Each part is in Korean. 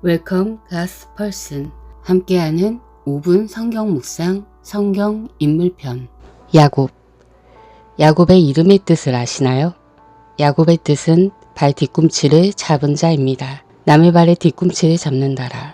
웰컴 가스 펄슨, 함께하는 5분 성경 묵상 성경 인물편. 야곱. 야곱의 이름의 뜻을 아시나요? 야곱의 뜻은 발 뒤꿈치를 잡은 자입니다. 남의 발의 뒤꿈치를 잡는다라.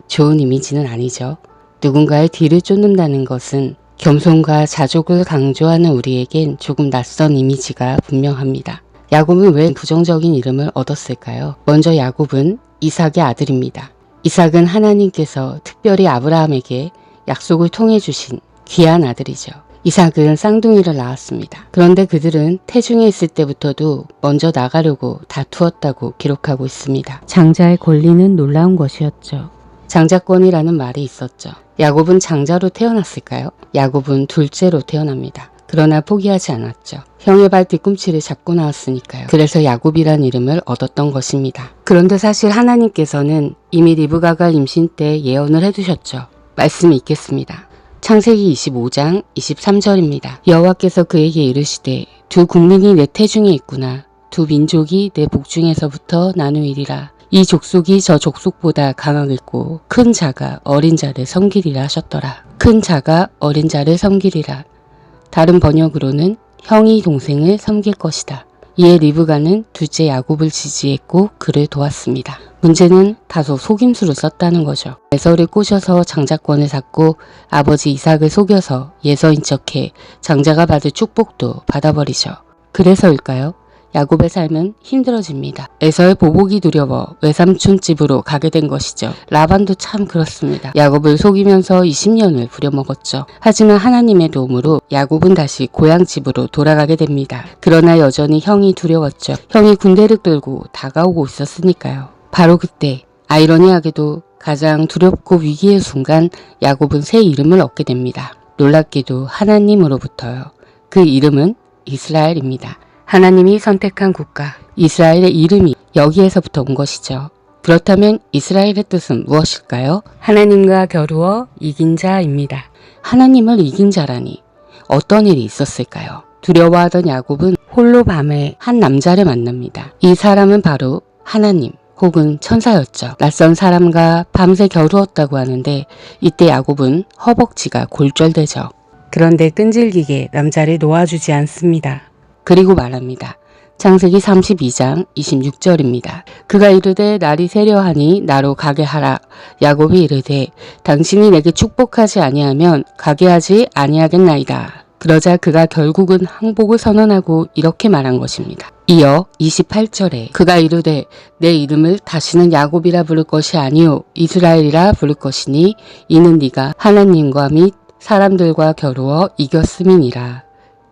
좋은 이미지는 아니죠. 누군가의 뒤를 쫓는다는 것은 겸손과 자족을 강조하는 우리에겐 조금 낯선 이미지가 분명합니다. 야곱은 왜 부정적인 이름을 얻었을까요? 먼저 야곱은 이삭의 아들입니다. 이삭은 하나님께서 특별히 아브라함에게 약속을 통해 주신 귀한 아들이죠. 이삭은 쌍둥이를 낳았습니다. 그런데 그들은 태중에 있을 때부터도 먼저 나가려고 다투었다고 기록하고 있습니다. 장자의 권리는 놀라운 것이었죠. 장자권이라는 말이 있었죠. 야곱은 장자로 태어났을까요? 야곱은 둘째로 태어납니다. 그러나 포기하지 않았죠. 형의 발 뒤꿈치를 잡고 나왔으니까요. 그래서 야곱이란 이름을 얻었던 것입니다. 그런데 사실 하나님께서는 이미 리브가가 임신 때 예언을 해두셨죠. 말씀이 있겠습니다. 창세기 25장 23절입니다. 여호와께서 그에게 이르시되 두 국민이 내 태중에 있구나. 두 민족이 내 복중에서부터 나누이리라. 이 족속이 저 족속보다 강하겠고 큰 자가 어린 자를 섬기리라 하셨더라. 큰 자가 어린 자를 섬기리라. 다른 번역으로는 형이 동생을 섬길 것이다. 이에 리브가는 둘째 야곱을 지지했고 그를 도왔습니다. 문제는 다소 속임수를 썼다는 거죠. 에서를 꼬셔서 장자권을 잡고 아버지 이삭을 속여서 예서인 척해 장자가 받을 축복도 받아버리죠. 그래서일까요? 야곱의 삶은 힘들어집니다. 에서의 보복이 두려워 외삼촌 집으로 가게 된 것이죠. 라반도 참 그렇습니다. 야곱을 속이면서 20년을 부려먹었죠. 하지만 하나님의 도움으로 야곱은 다시 고향 집으로 돌아가게 됩니다. 그러나 여전히 형이 두려웠죠. 형이 군대를 끌고 다가오고 있었으니까요. 바로 그때 아이러니하게도 가장 두렵고 위기의 순간 야곱은 새 이름을 얻게 됩니다. 놀랍게도 하나님으로부터요. 그 이름은 이스라엘입니다. 하나님이 선택한 국가, 이스라엘의 이름이 여기에서부터 온 것이죠. 그렇다면 이스라엘의 뜻은 무엇일까요? 하나님과 겨루어 이긴 자입니다. 하나님을 이긴 자라니 어떤 일이 있었을까요? 두려워하던 야곱은 홀로 밤에 한 남자를 만납니다. 이 사람은 바로 하나님 혹은 천사였죠. 낯선 사람과 밤새 겨루었다고 하는데 이때 야곱은 허벅지가 골절되죠. 그런데 끈질기게 남자를 놓아주지 않습니다. 그리고 말합니다. 창세기 32장 26절입니다. 그가 이르되 날이 새려하니 나로 가게 하라. 야곱이 이르되 당신이 내게 축복하지 아니하면 가게 하지 아니하겠나이다. 그러자 그가 결국은 항복을 선언하고 이렇게 말한 것입니다. 이어 28절에 그가 이르되 내 이름을 다시는 야곱이라 부를 것이 아니요 이스라엘이라 부를 것이니 이는 네가 하나님과 및 사람들과 겨루어 이겼음이니라.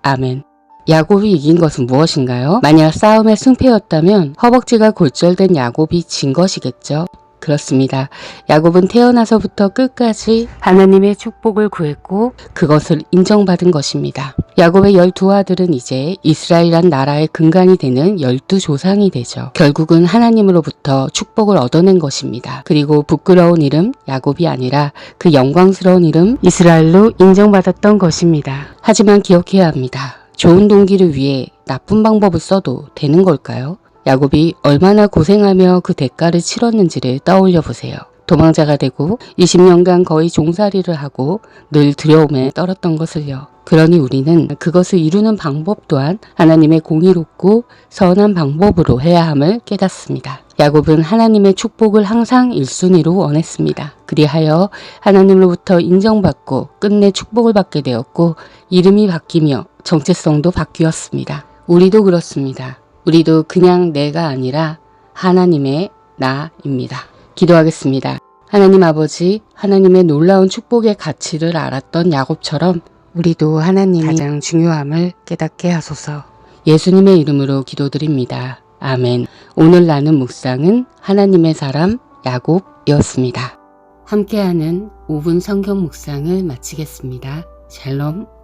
아멘. 야곱이 이긴 것은 무엇인가요? 만약 싸움의 승패였다면 허벅지가 골절된 야곱이 진 것이겠죠. 그렇습니다. 야곱은 태어나서부터 끝까지 하나님의 축복을 구했고 그것을 인정받은 것입니다. 야곱의 12아들은 이제 이스라엘이란 나라의 근간이 되는 12조상이 되죠. 결국은 하나님으로부터 축복을 얻어낸 것입니다. 그리고 부끄러운 이름 야곱이 아니라 그 영광스러운 이름 이스라엘로 인정받았던 것입니다. 하지만 기억해야 합니다. 좋은 동기를 위해 나쁜 방법을 써도 되는 걸까요? 야곱이 얼마나 고생하며 그 대가를 치렀는지를 떠올려 보세요. 도망자가 되고 20년간 거의 종살이를 하고 늘 두려움에 떨었던 것을요. 그러니 우리는 그것을 이루는 방법 또한 하나님의 공의롭고 선한 방법으로 해야 함을 깨닫습니다. 야곱은 하나님의 축복을 항상 1순위로 원했습니다. 그리하여 하나님으로부터 인정받고 끝내 축복을 받게 되었고 이름이 바뀌며 정체성도 바뀌었습니다. 우리도 그렇습니다. 우리도 그냥 내가 아니라 하나님의 나입니다. 기도하겠습니다. 하나님 아버지, 하나님의 놀라운 축복의 가치를 알았던 야곱처럼 우리도 하나님이 가장 중요함을 깨닫게 하소서. 예수님의 이름으로 기도드립니다. 아멘. 오늘 나눈 묵상은 하나님의 사람 야곱이었습니다. 함께하는 5분 성경 묵상을 마치겠습니다. 샬롬.